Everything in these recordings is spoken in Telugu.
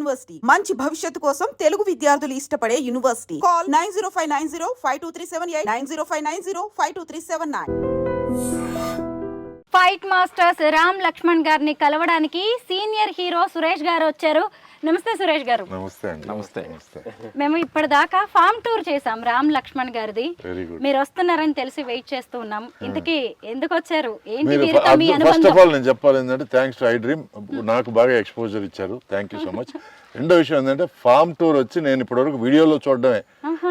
యూనివర్సిటీ మంచి భవిష్యత్తు కోసం తెలుగు విద్యార్థులు ఇష్టపడే university. Call 9059052378 9059052379. Fight masters Ram Lakshman గారిని కలవడానికి సీనియర్ హీరో సురేష్ గారు వచ్చారు. నమస్తే సురేష్ గారు. నమస్తే అండి. నమస్తే. మేము ఇప్పటిదాకా ఫామ్ టూర్ చేసాం రామ్ లక్ష్మణ్ గారిది. Very good. మీరు వస్తున్నారని తెలిసి వెయిట్ చేస్తూ ఉన్నాం. ఇంతకీ ఎందుకు వచ్చారు, ఏంటి మీరు వీరితో మీ ఫస్ట్ అనుబంధం? ఆఫ్ ఆల్ నేను చెప్పాలి ఏంటంటే థ్యాంక్స్ టు ఐ డ్రీమ్, నాకు బాగా ఎక్స్పోజర్ ఇచ్చారు, థ్యాంక్ యూ సో మచ్. రెండో విషయం ఏంటంటే ఫామ్ టూర్ వచ్చి నేను ఇప్పటివరకు వీడియోలో చూడడమే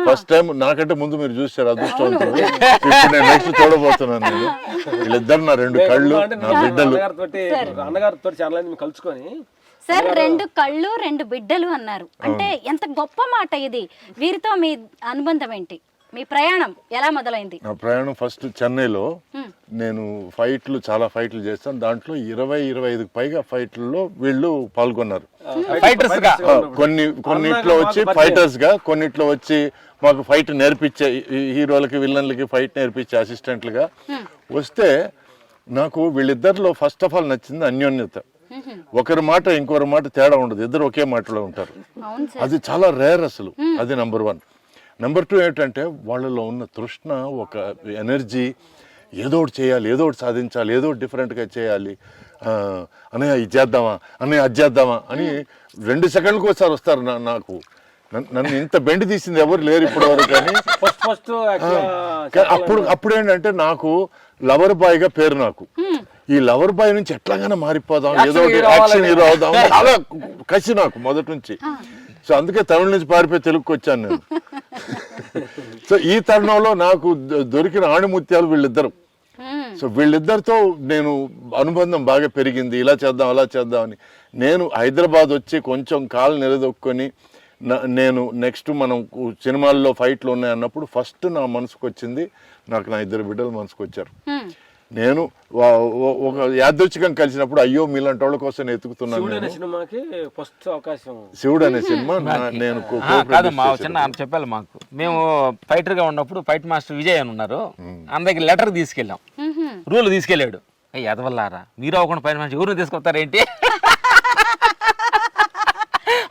ఫస్ట్ టైం. నాకంటే ముందు మీరు చూసారు, అదృష్టవంతులు. ఇప్పుడు నేను నెక్స్ట్ చూడబోతున్నాను. నేను వీళ్ళిద్దరు నా రెండు కళ్ళు, నా బిడ్డలు. అన్నగారితో చాలా కలుసుకొని సార్, రెండు కళ్ళు రెండు బిడ్డలు అన్నారు అంటే ఎంత గొప్ప మాట ఇది. వీరితో మీ అనుబంధం ఏంటి, మీ ప్రయాణం ఎలా మొదలైంది? నా ప్రయాణం ఫస్ట్ చెన్నైలో నేను చాలా ఫైట్లు చేస్తాను. దాంట్లో 20-25కి పైగా ఫైట్లలో వీళ్ళు పాల్గొన్నారు. కొన్నిట్లో వచ్చి ఫైటర్స్ గా, కొన్నిట్లో వచ్చి మాకు ఫైట్ నేర్పించే హీరోలకి విలన్లకి ఫైట్ నేర్పించే అసిస్టెంట్లుగా వస్తే నాకు వీళ్ళిద్దరిలో ఫస్ట్ ఆఫ్ ఆల్ నచ్చింది అన్యోన్యత. ఒకరి మాట ఇంకొకరి మాట తేడా ఉండదు, ఇద్దరు ఒకే మాటలో ఉంటారు. అది చాలా రేర్ అసలు. అది నెంబర్ 1. నెంబర్ 2 ఏంటంటే వాళ్ళలో ఉన్న తృష్ణ, ఒక ఎనర్జీ, ఏదో ఒకటి చేయాలి, ఏదో ఒకటి సాధించాలి, ఏదో ఒకటి డిఫరెంట్గా చేయాలి. అన్నయ్య ఇది చేద్దామా, అన్నయ్య అది చేద్దామా అని 2 సెకండ్లకు ఒకసారి వస్తారు. నాకు నన్ను ఇంత బెండి తీసింది ఎవరు లేరు ఇప్పటివరకు. కానీ అప్పుడు ఏంటంటే నాకు లవర్ బాయ్ గా పేరు. నాకు ఈ లవర్ బాయ్ నుంచి ఎట్లాగైనా మారిపోదాం, ఏదో యాక్షన్ హీరో అవుదాం చాలా కసి నాకు మొదటి నుంచి. సో అందుకే తమిళ నుంచి పారిపోయి తెలుగుకి వచ్చాను నేను. సో ఈ తరుణంలో నాకు దొరికిన ఆణిముత్యాలు వీళ్ళిద్దరు. సో వీళ్ళిద్దరితో నేను అనుబంధం బాగా పెరిగింది. ఇలా చేద్దాం అలా చేద్దాం అని. నేను హైదరాబాద్ వచ్చి కొంచెం కాలు నిలదొక్కుని నేను నెక్స్ట్ మనం సినిమాల్లో ఫైట్లు ఉన్నాయి అన్నప్పుడు ఫస్ట్ నా మనసుకు వచ్చింది, నాకు నా 2 బిడ్డలు మనసుకు వచ్చారు. నేను ఒక యాదృచ్ఛికంగా కలిసినప్పుడు అయ్యో మీలాంటి వాళ్ళ కోసం ఎత్తుకుతున్నాను. శివుడు అనే సినిమా నేను చెప్పాలి. మాకు మేము ఫైటర్ గా ఉన్నప్పుడు ఫైట్ మాస్టర్ విజయ్ అని ఉన్నారు, అందరికి లెటర్ తీసుకెళ్ళాం. రూల్ తీసుకెళ్ళాడు, ఎదవల్లారా మీరు అవ్వకుండా ఫైట్ మాస్టర్ ఎవరు తీసుకొస్తారేంటి,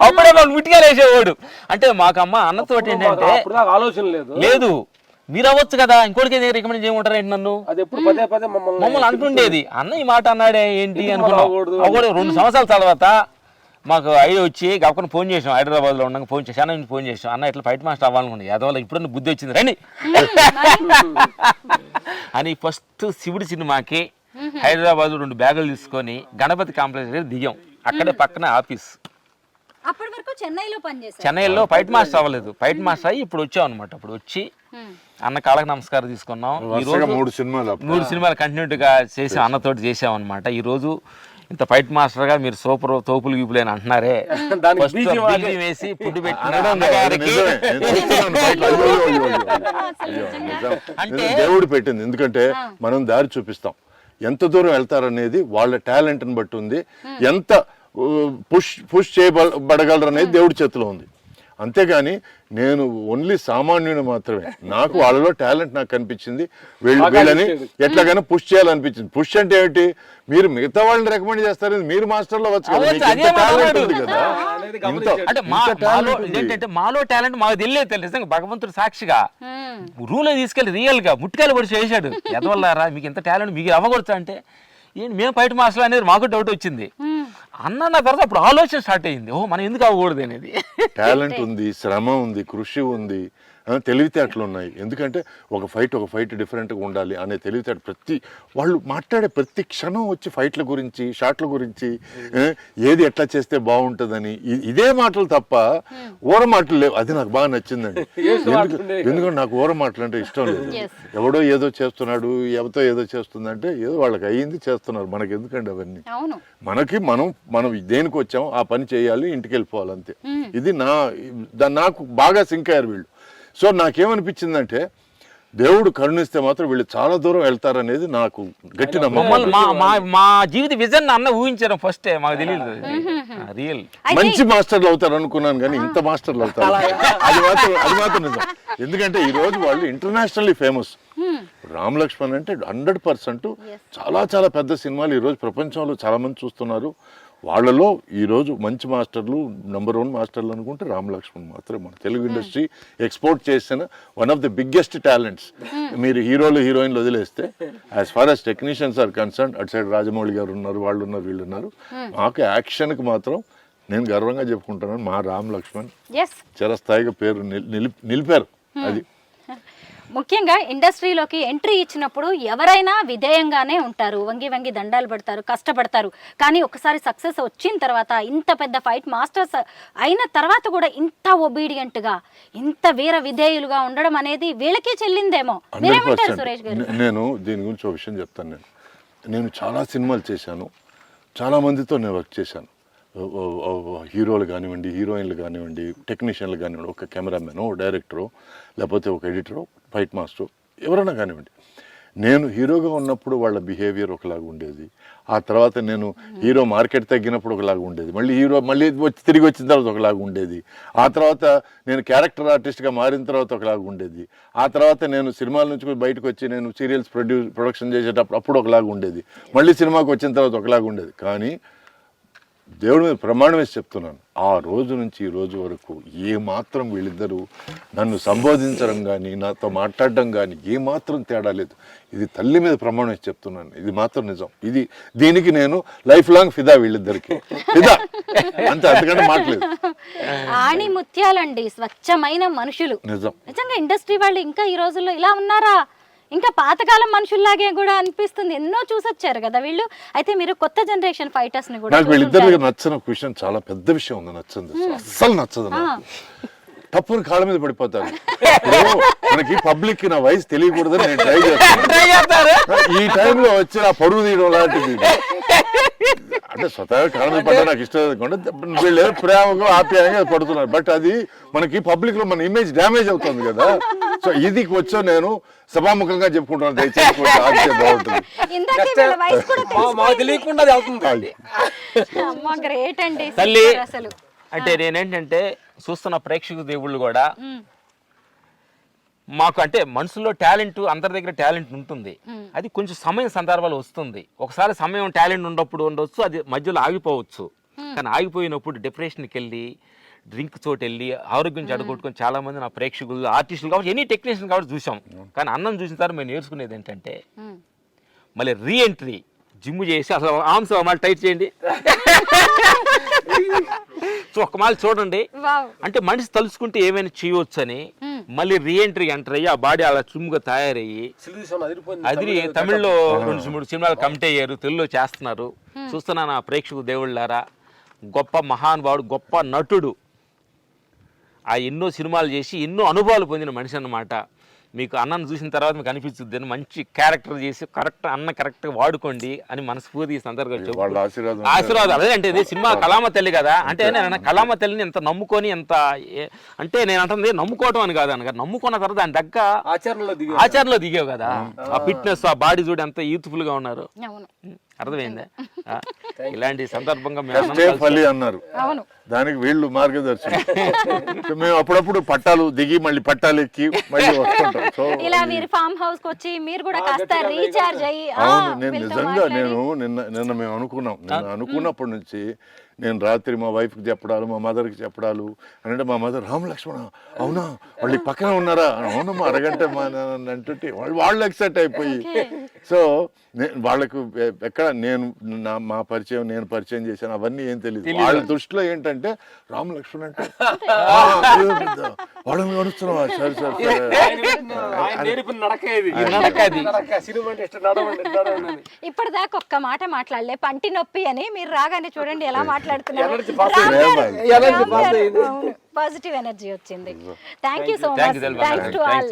అప్పుడే వాళ్ళు ముట్టిగా వేసేవాడు. అంటే మాకమ్మ అన్నతోటి ఏంటంటే ఆలోచన లేదు, మీరు అవ్వచ్చు కదా, ఇంకోటికి రికమెండ్ చేయమంటారు ఏంటి నన్ను, మమ్మల్ని అంటుండేది. అన్న ఈ మాట అన్నాడే ఏంటి అనుకున్నాం. 2 సంవత్సరాల తర్వాత మాకు ఐడియా వచ్చి గప్పని ఫోన్ చేసాం, హైదరాబాద్ లో ఉండగా ఫోన్ చేసాను, ఫోన్ చేసాం, అన్న ఇట్లా ఫైట్ మాస్టర్ అవ్వాలనుకున్నా, యాదవ్ ఇప్పుడు బుద్ధి వచ్చింది రండి అని. ఫస్ట్ శివుడి సినిమాకి హైదరాబాద్ 2 బ్యాగులు తీసుకొని గణపతి కాంప్లెక్స్ దిగాం. అక్కడే పక్కన ఆఫీస్. చెన్నైలో ఫైట్ మాస్టర్ అవ్వలేదు, ఫైట్ మాస్టర్ అయ్యి ఇప్పుడు వచ్చాం అనమాట. ఇప్పుడు వచ్చి అన్న కాళ్ళకి నమస్కారం తీసుకున్నాం. ఈ రోజు 3 సినిమాలు కంటిన్యూగా చేసాం, అన్నతోటి చేసాం అనమాట. ఈ రోజు ఇంత ఫైట్ మాస్టర్ గా మీరు సూపర్ తోపులు గీపులు అని అంటున్నారే, వేసి పుట్టు అంటే దేవుడు పెట్టింది. ఎందుకంటే మనం దారి చూపిస్తాం, ఎంత దూరం వెళ్తారనేది వాళ్ళ టాలెంట్ ని బట్టి ఉంది, ఎంత పుష్ చేయబడగలరు అనేది దేవుడి చేతిలో ఉంది. అంతేగాని నేను ఓన్లీ సామాన్యుని మాత్రమే. నాకు వాళ్ళలో టాలెంట్ నాకు కనిపించింది, వీళ్ళని ఎట్లాగైనా పుష్ చేయాలనిపించింది. పుష్ అంటే ఏమిటి, మీరు మిగతా వాళ్ళని రికమెండ్ చేస్తారు, మీరు మాస్టర్ లో వచ్చు కదా, టాలెంట్ ఉంది కదా. ఏంటంటే మాలో టాలెంట్ మాకు తెలియదు. భగవంతుడు సాక్షిగా రూల్ తీసుకెళ్ళి రియల్ గా ముట్టికాయలు పడి చేశాడు. ఎదవల్లారా మీకు ఎంత టాలెంట్ మీకు అవ్వకూడదు అంటే ఏంటి, మేము ఫైట్ మాస్టర్ అనేది మాకు డౌట్ వచ్చింది. అన్న తర్వాత అప్పుడు ఆలోచన స్టార్ట్ అయింది, ఓ మనం ఎందుకు అవ్వకూడదు అనేది. టాలెంట్ ఉంది, శ్రమ ఉంది, కృషి ఉంది, తెలివితేటలు ఉన్నాయి. ఎందుకంటే ఒక ఫైట్ డిఫరెంట్గా ఉండాలి అనే తెలివితేట వాళ్ళు మాట్లాడే ప్రతి క్షణం వచ్చి ఫైట్ల గురించి, షాట్ల గురించి, ఏది ఎట్లా చేస్తే బాగుంటుందని ఇదే మాటలు తప్ప ఊర మాటలు లేవు. అది నాకు బాగా నచ్చిందండి. ఎందుకంటే నాకు ఊర మాటలు అంటే ఇష్టం లేదు. ఎవడో ఏదో చేస్తున్నాడు, ఎవరితో ఏదో చేస్తుందంటే ఏదో వాళ్ళకి అయ్యింది చేస్తున్నారు, మనకి ఎందుకండి అవన్నీ. మనకి మనం దేనికి వచ్చాం ఆ పని చేయాలి, ఇంటికి వెళ్ళిపోవాలి అంతే. ఇది నాకు బాగా సింక్ అయ్యారు వీళ్ళు. సో నాకేమనిపించిందంటే దేవుడు కరుణిస్తే మాత్రం వీళ్ళు చాలా దూరం వెళ్తారనేది నాకు గట్టి నమ్మకం. మా జీవిత విజన్ అన్న ఊహించారు ఫస్ట్, మాకు తెలియదు రియల్ మంచి మాస్టర్లు అవుతారు అనుకున్నాను, కానీ ఇంత మాస్టర్లు అవుతారు అది మాత్రం నిజం. ఎందుకంటే ఈ రోజు వాళ్ళు ఇంటర్నేషనల్లీ ఫేమస్. రామ్ లక్ష్మణ్ అంటే 100% చాలా చాలా పెద్ద సినిమాలు ఈ రోజు ప్రపంచంలో చాలా మంది చూస్తున్నారు. వాళ్ళలో ఈరోజు మంచి మాస్టర్లు నెంబర్ 1 మాస్టర్లు అనుకుంటే రామ్ లక్ష్మణ్ మాత్రమే మన తెలుగు ఇండస్ట్రీ ఎక్స్పోర్ట్ చేసిన one of the biggest talents. మీరు హీరోలు హీరోయిన్లు వదిలేస్తే as far as technicians are concern అటు సైడ్ రాజమౌళి గారు ఉన్నారు, వాళ్ళు ఉన్నారు, వీళ్ళు ఉన్నారు. మాకు యాక్షన్కి మాత్రం నేను గర్వంగా చెప్పుకుంటున్నాను, మా రామ్ లక్ష్మణ్ చిరస్థాయిగా పేరు నిలిపారు. అది ముఖ్యంగా ఇండస్ట్రీలోకి ఎంట్రీ ఇచ్చినప్పుడు ఎవరైనా విధేయంగానే ఉంటారు, వంగి వంగి దండాలు పడతారు, కష్టపడతారు. కానీ ఒకసారి సక్సెస్ వచ్చిన తర్వాత, ఇంత పెద్ద ఫైట్ మాస్టర్స్ అయిన తర్వాత కూడా ఇంత ఒబీడియంట్గా, ఇంత వీర విధేయులుగా ఉండడం అనేది వీళ్ళకే చెల్లిందేమో. మీరేమంటారు సురేష్ గారు? నేను దీని గురించి ఒక విషయం చెప్తాను. నేను చాలా సినిమాలు చేశాను, చాలా మందితో నేను వర్క్ చేశాను. హీరోలు కానివ్వండి, హీరోయిన్లు కానివ్వండి, టెక్నీషియన్లు కానివ్వండి, ఒక కెమెరామెన్, డైరెక్టరు, లేకపోతే ఒక ఎడిటరు, ఫైట్ మాస్టర్, ఎవరైనా కానివ్వండి. నేను హీరోగా ఉన్నప్పుడు వాళ్ళ బిహేవియర్ ఒకలాగా ఉండేది. ఆ తర్వాత నేను హీరో మార్కెట్ తగ్గినప్పుడు ఒకలాగా ఉండేది, మళ్ళీ తిరిగి వచ్చిన తర్వాత ఒకలాగా ఉండేది. ఆ తర్వాత నేను క్యారెక్టర్ ఆర్టిస్ట్గా మారిన తర్వాత ఒకలాగా ఉండేది. ఆ తర్వాత నేను సినిమాల నుంచి బయటకు వచ్చి నేను సీరియల్స్ ప్రొడక్షన్ చేసేటప్పుడు అప్పుడు ఒకలాగా ఉండేది. మళ్ళీ సినిమాకి వచ్చిన తర్వాత ఒకలాగా ఉండేది. కానీ దేవుడి మీద ప్రమాణం వేసి చెప్తున్నాను, ఆ రోజు నుంచి ఈ రోజు వరకు ఏమాత్రం వీళ్ళిద్దరూ నన్ను సంబోధించడం కానీ, నాతో మాట్లాడడం కానీ ఏమాత్రం తేడా లేదు. ఇది తల్లి మీద ప్రమాణం వేసి చెప్తున్నాను, ఇది మాత్రం నిజం. దీనికి నేను లైఫ్ లాంగ్ ఫిదా, వీళ్ళిద్దరికి ఫిదా, అంతే, అంతకంటే మాట్లేదు. ఆణి ముత్యాలండి, స్వచ్ఛమైన మనుషులు. నిజం, నిజంగా ఇండస్ట్రీ వాళ్ళు ఇంకా ఈ రోజుల్లో ఇలా ఉన్నారా? ఇంకా పాతకాలం మనుషుల్లాగే కూడా అనిపిస్తుంది. ఎన్నో చూసొచ్చారు కదా వీళ్ళు. అయితే మీరు కొత్త జనరేషన్ ఫైటర్స్ ని కూడా నాకు వీళ్ళిద్దరు నచ్చిన ఒక విషయం, చాలా పెద్ద విషయం ఉంది, నచ్చదు, అస్సలు నచ్చదు. తప్పుని కాళ్ళ మీద పడిపోతాను. మనకి పబ్లిక్ నా వయసు తెలియకూడదని నేను ట్రై చేస్తాను. ఈ టైంలో వచ్చి నా పరువు తీయడం లాంటిది అంటే స్వతహాగా కాళ్ళ మీద పడ్డా నాకు ఇష్టం అనుకోండి. వీళ్ళు ప్రేమగా ఆప్యాయంగా పడుతున్నారు. బట్ అది మనకి పబ్లిక్ లో మన ఇమేజ్ డ్యామేజ్ అవుతుంది కదా. సో ఇది వచ్చో నేను సభాముఖంగా చెప్పుకుంటున్నాను, దయచేసి ఆడితే బాగుంటుంది. తల్లి అంటే నేనేంటంటే చూస్తున్న ప్రేక్షక దేవుళ్ళు కూడా మాకు అంటే మనసులో టాలెంట్, అందరి దగ్గర టాలెంట్ ఉంటుంది. అది కొంచెం సమయం సందర్భాలు వస్తుంది. ఒకసారి సమయం టాలెంట్ ఉన్నప్పుడు ఉండొచ్చు, అది మధ్యలో ఆగిపోవచ్చు. కానీ ఆగిపోయినప్పుడు డిప్రెషన్కి వెళ్ళి, డ్రింక్ చోటు వెళ్ళి, ఆరోగ్యం చెడగొట్టుకొని చాలా మంది నా ప్రేక్షకులు, ఆర్టిస్టులు కావచ్చు, ఎనీ టెక్నీషియన్ కాబట్టి చూసాం. కానీ అన్నం చూసిన తర్వాత మేము నేర్చుకునేది ఏంటంటే మళ్ళీ రీఎంట్రీ జిమ్ చేసి అసలు ఆర్మ్స్ మళ్ళీ టైట్ చేయండి. సో ఒక్క మాలు చూడండి, అంటే మనిషి తలుచుకుంటే ఏమైనా చేయవచ్చు అని మళ్ళీ రీఎంట్రీ ఎంటర్ అయ్యి ఆ బాడీ అలా చుమ్ముగా తయారయ్యి అది తమిళ్లో 2-3 సినిమాలు కమిట్ అయ్యారు, తెలుగులో చేస్తున్నారు. చూస్తున్నా నా ప్రేక్షకు దేవుళ్ళారా, గొప్ప మహానుభావుడు, గొప్ప నటుడు, ఆ ఎన్నో సినిమాలు చేసి ఎన్నో అనుభవాలు పొందిన మనిషి అన్నమాట. మీకు అన్నను చూసిన తర్వాత మీకు అనిపిస్తుంది మంచి క్యారెక్టర్ చేసి కరెక్ట్గా వాడుకోండి అని మనస్ఫూర్తి సందర్భంగా ఆశీర్వాదం. అదే అంటే ఇది సినిమా కళామ తల్లి కదా. అంటే నేను కళామ తల్లిని ఎంత నమ్ముకొని, ఎంత అంటే నేను అంటుంది నమ్ముకోవటం అని కాదు అనగా, నమ్ముకున్న తర్వాత దాని దగ్గ ఆచరణలో దిగావు కదా. ఆ ఫిట్నెస్, ఆ బాడీ చూడు ఎంత యూత్ఫుల్ గా ఉన్నారు. అర్థమైందా? ఇలాంటి సందర్భంగా అన్నారు, దానికి వీళ్ళు మార్గదర్శనం. మేము అప్పుడప్పుడు పట్టాలు దిగి మళ్ళీ పట్టాలు ఎక్కి మళ్ళీ వస్తుంటాం. సో ఇలా మీరు ఫామ్ హౌస్ కి వచ్చి మీరు కూడా కాస్త రీఛార్జ్ అయ్యి. అవును, నేను నిజంగా నిన్న మేము అనుకున్నాం, నేను అనుకున్నప్పటి నుంచి నేను రాత్రి మా వైఫ్కి చెప్పడాలు, మా మదర్కి చెప్పడాలు అంటే, మా మదర్ రామ్ లక్ష్మణ అవునా వాళ్ళు పక్కన ఉన్నారా, అవునమ్మా అరగంట అంటుంటే వాళ్ళు ఎక్సైట్ అయిపోయి. సో వాళ్ళకు ఎక్కడ మా పరిచయం, నేను పరిచయం చేశాను అవన్నీ ఏం తెలియదు. వాళ్ళ దృష్టిలో ఏంటంటే రామ్ లక్ష్మణ్ అంటే వాళ్ళని గడుస్తున్నావా, సరే సరే ఇప్పటిదాకా ఒక్క మాట మాట్లాడలే, పంటి నొప్పి అని. మీరు రాగానే చూడండి ఎలా మాట్లాడుతున్నారు, పాజిటివ్ ఎనర్జీ వచ్చింది. Thank you so much. Thanks to all.